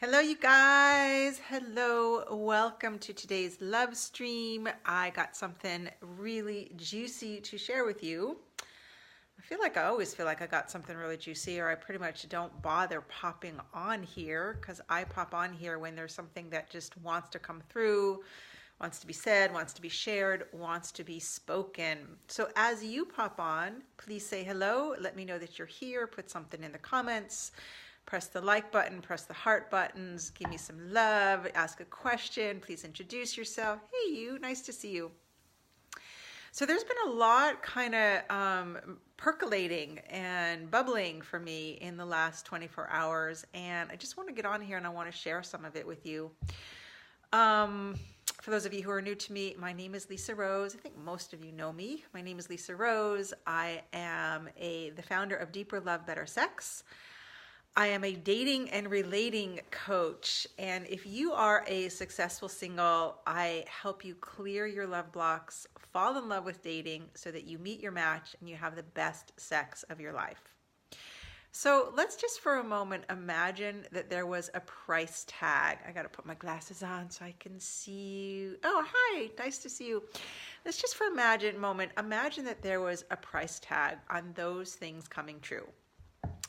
Hello, you guys. Hello. Welcome to today's love stream. I got something really juicy to share with you. I always feel like I got something really juicy, or I pretty much don't bother popping on here because I pop on here when there's something that just wants to come through, wants to be said, wants to be shared, wants to be spoken. So as you pop on, please say hello. Let me know that you're here. Put something in the comments. Press the like button, press the heart buttons, give me some love, ask a question, please introduce yourself. Hey you, nice to see you. So there's been a lot kind of percolating and bubbling for me in the last 24 hours, and I just want to get on here and I want to share some of it with you. For those of you who are new to me, my name is Lisa Rose. I think most of you know me. My name is Lisa Rose. I am the founder of Deeper Love, Better Sex. I am a dating and relating coach, and if you are a successful single, I help you clear your love blocks, fall in love with dating so that you meet your match and you have the best sex of your life. So let's just for a moment imagine that there was a price tag. I gotta put my glasses on so I can see you. Oh, hi, nice to see you. Let's just for a moment imagine that there was a price tag on those things coming true.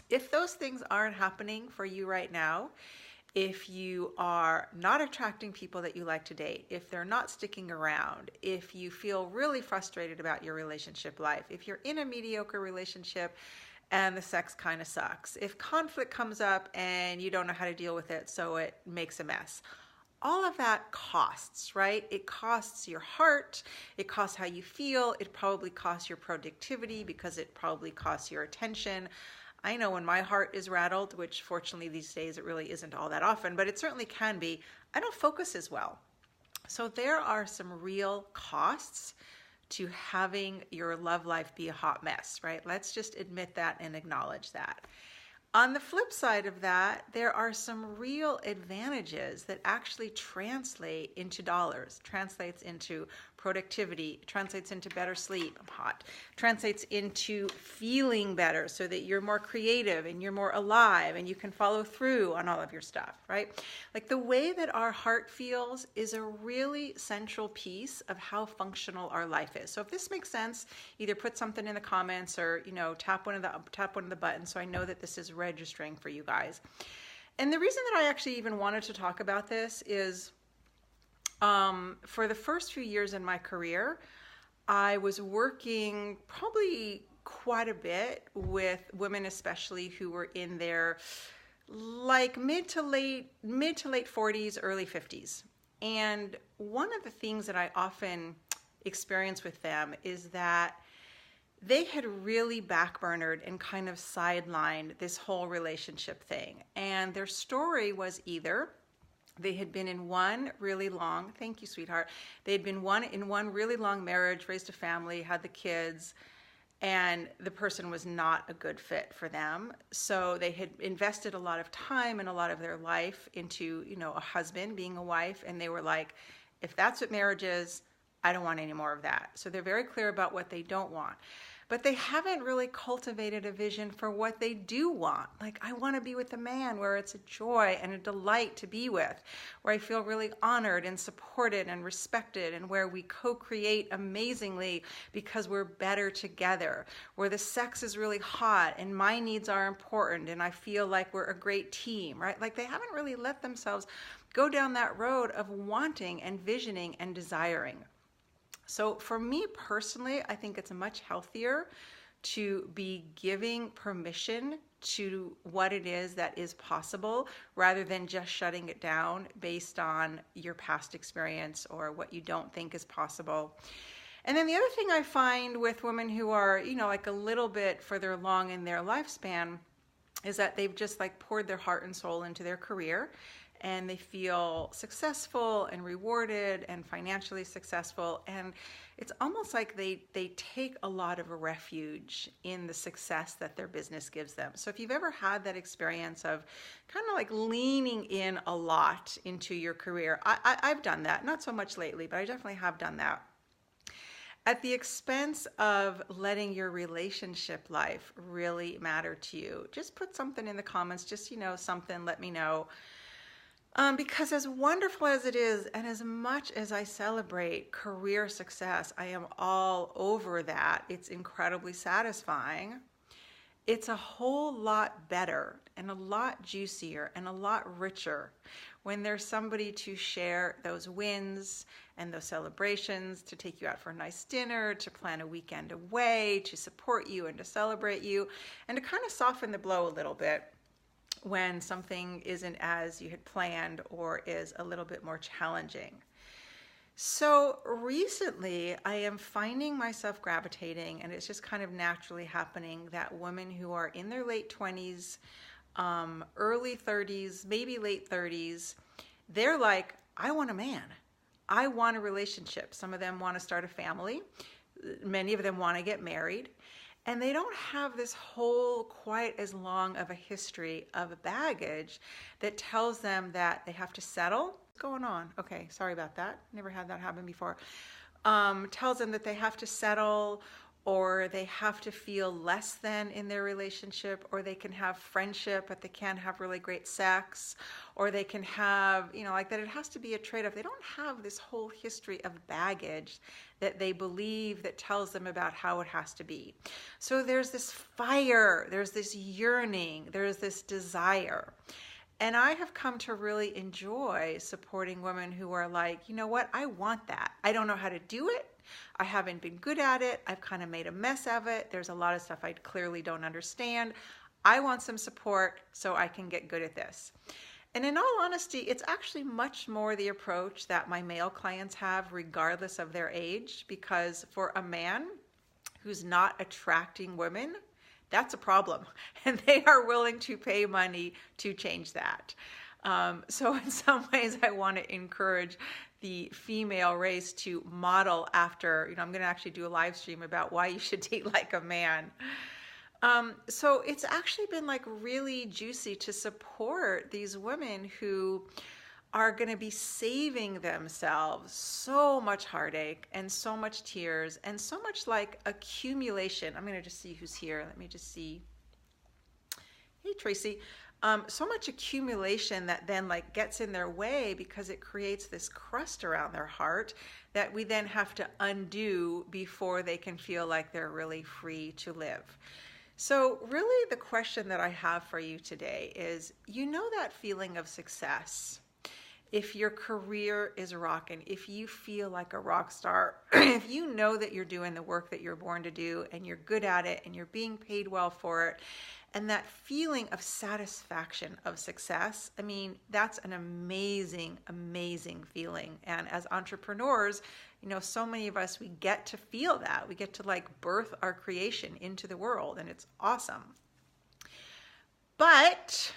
If those things aren't happening for you right now, if you are not attracting people that you like to date, if they're not sticking around, if you feel really frustrated about your relationship life, if you're in a mediocre relationship and the sex kind of sucks, if conflict comes up and you don't know how to deal with it, so it makes a mess, all of that costs, right? It costs your heart, it costs how you feel, it probably costs your productivity because it probably costs your attention. I know when my heart is rattled, which fortunately these days it really isn't all that often, but it certainly can be, I don't focus as well. So there are some real costs to having your love life be a hot mess, right? Let's just admit that and acknowledge that. On the flip side of that, there are some real advantages that actually translate into dollars, translates into productivity, translates into better sleep, I'm hot, translates into feeling better so that you're more creative and you're more alive and you can follow through on all of your stuff, right? Like the way that our heart feels is a really central piece of how functional our life is. So if this makes sense, either put something in the comments or, tap one of the buttons so I know that this is registering for you guys. And the reason that I actually even wanted to talk about this is for the first few years in my career, I was working probably quite a bit with women, especially who were in their like mid to late 40s, early 50s. And one of the things that I often experience with them is that they had really backburnered and kind of sidelined this whole relationship thing. And their story was either they had been in one really long, thank you, sweetheart. They had been in one really long marriage, raised a family, had the kids, and the person was not a good fit for them. So they had invested a lot of time and a lot of their life into, a husband, being a wife, and they were like, if that's what marriage is, I don't want any more of that. So they're very clear about what they don't want. But they haven't really cultivated a vision for what they do want. Like, I want to be with a man where it's a joy and a delight to be with, where I feel really honored and supported and respected, and where we co-create amazingly because we're better together, where the sex is really hot and my needs are important and I feel like we're a great team, right? Like, they haven't really let themselves go down that road of wanting and visioning and desiring. So for me personally, I think it's much healthier to be giving permission to what it is that is possible rather than just shutting it down based on your past experience or what you don't think is possible. And then the other thing I find with women who are, like a little bit further along in their lifespan is that they've just like poured their heart and soul into their career, and they feel successful and rewarded and financially successful. And it's almost like they take a lot of refuge in the success that their business gives them. So if you've ever had that experience of kind of like leaning in a lot into your career, I've done that, not so much lately, but I definitely have done that, at the expense of letting your relationship life really matter to you. Just put something in the comments, just, something, let me know. Because as wonderful as it is, and as much as I celebrate career success, I am all over that. It's incredibly satisfying. It's a whole lot better and a lot juicier and a lot richer when there's somebody to share those wins and those celebrations, to take you out for a nice dinner, to plan a weekend away, to support you and to celebrate you, and to kind of soften the blow a little bit when something isn't as you had planned or is a little bit more challenging. So recently, I am finding myself gravitating, and it's just kind of naturally happening, that women who are in their late 20s, early 30s, maybe late 30s, they're like, I want a man. I want a relationship. Some of them want to start a family. Many of them want to get married. And they don't have this whole quite as long of a history of baggage that tells them that they have to settle. What's going on? Okay, sorry about that. Never had that happen before. Tells them that they have to settle, or they have to feel less than in their relationship, or they can have friendship but they can't have really great sex, or they can have, like that it has to be a trade-off. They don't have this whole history of baggage that they believe that tells them about how it has to be. So there's this fire, there's this yearning, there's this desire. And I have come to really enjoy supporting women who are like, you know what, I want that. I don't know how to do it. I haven't been good at it. I've kind of made a mess of it. There's a lot of stuff I clearly don't understand. I want some support so I can get good at this. And in all honesty, it's actually much more the approach that my male clients have, regardless of their age, because for a man who's not attracting women, that's a problem. And they are willing to pay money to change that. So in some ways, I want to encourage the female race to model after, I'm going to actually do a live stream about why you should date like a man. So it's actually been like really juicy to support these women who are going to be saving themselves so much heartache and so much tears and so much like accumulation. I'm going to just see who's here. Let me just see. Hey, Tracy. So much accumulation that then like gets in their way because it creates this crust around their heart that we then have to undo before they can feel like they're really free to live. So really the question that I have for you today is, that feeling of success. If your career is rocking, if you feel like a rock star, if you know that you're doing the work that you're born to do and you're good at it and you're being paid well for it, and that feeling of satisfaction of success, that's an amazing, amazing feeling. And as entrepreneurs, so many of us, we get to feel that. We get to like birth our creation into the world, and it's awesome. But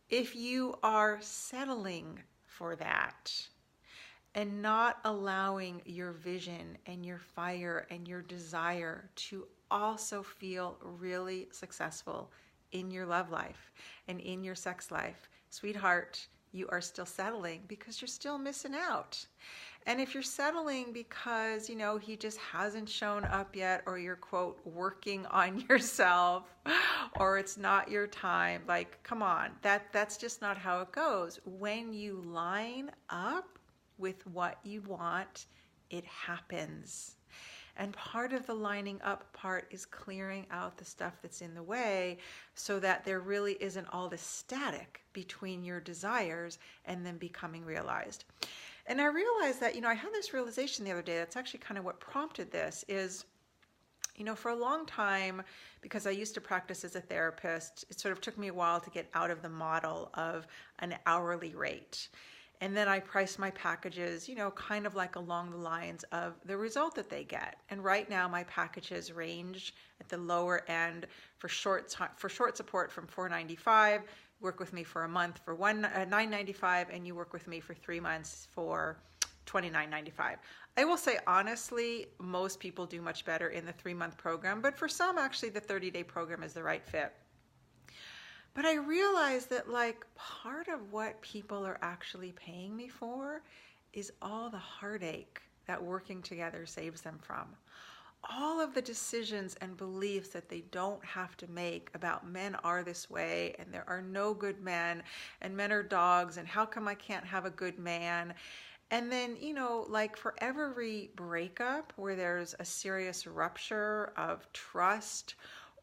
if you are settling for that and not allowing your vision and your fire and your desire to also feel really successful in your love life and in your sex life, sweetheart, you are still settling because you're still missing out. And if you're settling because, he just hasn't shown up yet, or you're, quote, working on yourself, or it's not your time, like, come on, that's just not how it goes. When you line up with what you want, it happens. And part of the lining up part is clearing out the stuff that's in the way so that there really isn't all this static between your desires and them becoming realized. And I realized that, I had this realization the other day, that's actually kind of what prompted this is, for a long time, because I used to practice as a therapist, it sort of took me a while to get out of the model of an hourly rate. And then I price my packages, kind of like along the lines of the result that they get. And right now my packages range at the lower end for short support from $4.95. Work with me for a month for $9.95, and you work with me for 3 months for $29.95. I will say honestly, most people do much better in the 3-month program, but for some, actually, the 30-day program is the right fit. But I realized that like part of what people are actually paying me for is all the heartache that working together saves them from. all of the decisions and beliefs that they don't have to make about men are this way and there are no good men and men are dogs and how come I can't have a good man. And then, like for every breakup where there's a serious rupture of trust,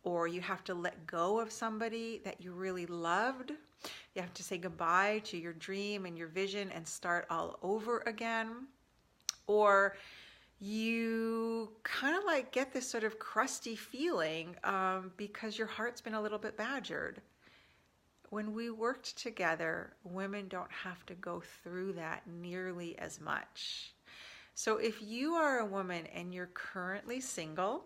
or you have to let go of somebody that you really loved, you have to say goodbye to your dream and your vision and start all over again, or you kind of like get this sort of crusty feeling because your heart's been a little bit badgered. When we worked together, women don't have to go through that nearly as much. So if you are a woman and you're currently single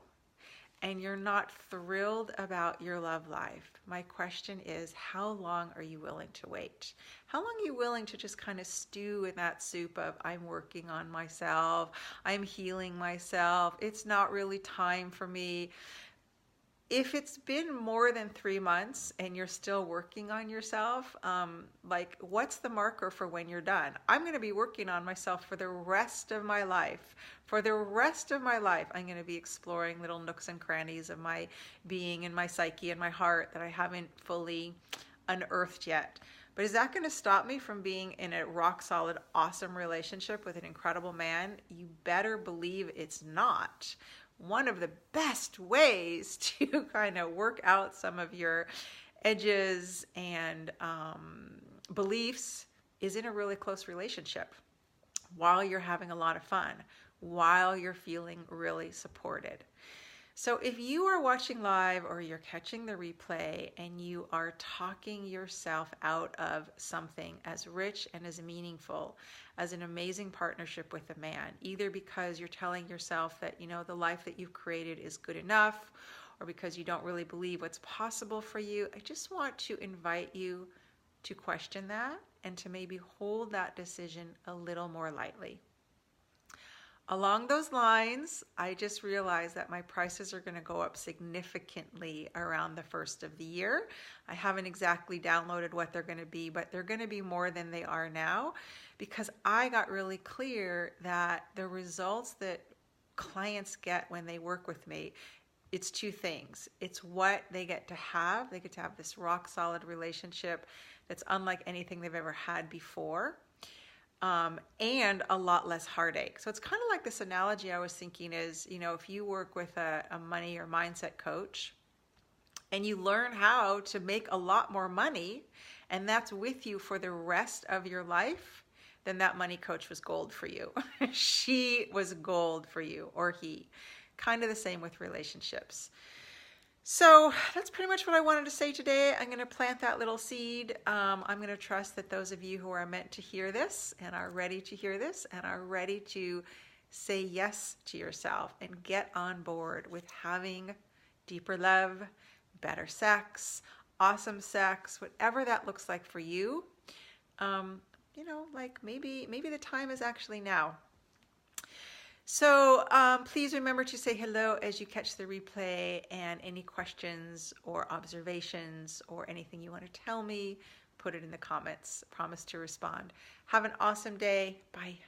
and you're not thrilled about your love life, my question is, how long are you willing to wait? How long are you willing to just kind of stew in that soup of, I'm working on myself, I'm healing myself, it's not really time for me? If it's been more than 3 months and you're still working on yourself, like what's the marker for when you're done? I'm going to be working on myself for the rest of my life. For the rest of my life, I'm going to be exploring little nooks and crannies of my being and my psyche and my heart that I haven't fully unearthed yet. But is that going to stop me from being in a rock solid, awesome relationship with an incredible man? You better believe it's not. One of the best ways to kind of work out some of your edges and beliefs is in a really close relationship while you're having a lot of fun, while you're feeling really supported. So if you are watching live or you're catching the replay and you are talking yourself out of something as rich and as meaningful as an amazing partnership with a man, either because you're telling yourself that, the life that you've created is good enough, or because you don't really believe what's possible for you, I just want to invite you to question that and to maybe hold that decision a little more lightly. Along those lines, I just realized that my prices are going to go up significantly around the first of the year. I haven't exactly downloaded what they're going to be, but they're going to be more than they are now because I got really clear that the results that clients get when they work with me, it's two things. It's what they get to have. They get to have this rock solid relationship that's unlike anything they've ever had before. And a lot less heartache. So it's kind of like this analogy I was thinking is, if you work with a money or mindset coach and you learn how to make a lot more money and that's with you for the rest of your life, then that money coach was gold for you. She was gold for you, or he. Kind of the same with relationships. So that's pretty much what I wanted to say today. I'm going to plant that little seed. I'm going to trust that those of you who are meant to hear this and are ready to hear this and are ready to say yes to yourself and get on board with having deeper love, better sex, awesome sex, whatever that looks like for you. Like maybe the time is actually now. So please remember to say hello as you catch the replay, and any questions or observations or anything you want to tell me, put it in the comments. Promise to respond. Have an awesome day. Bye.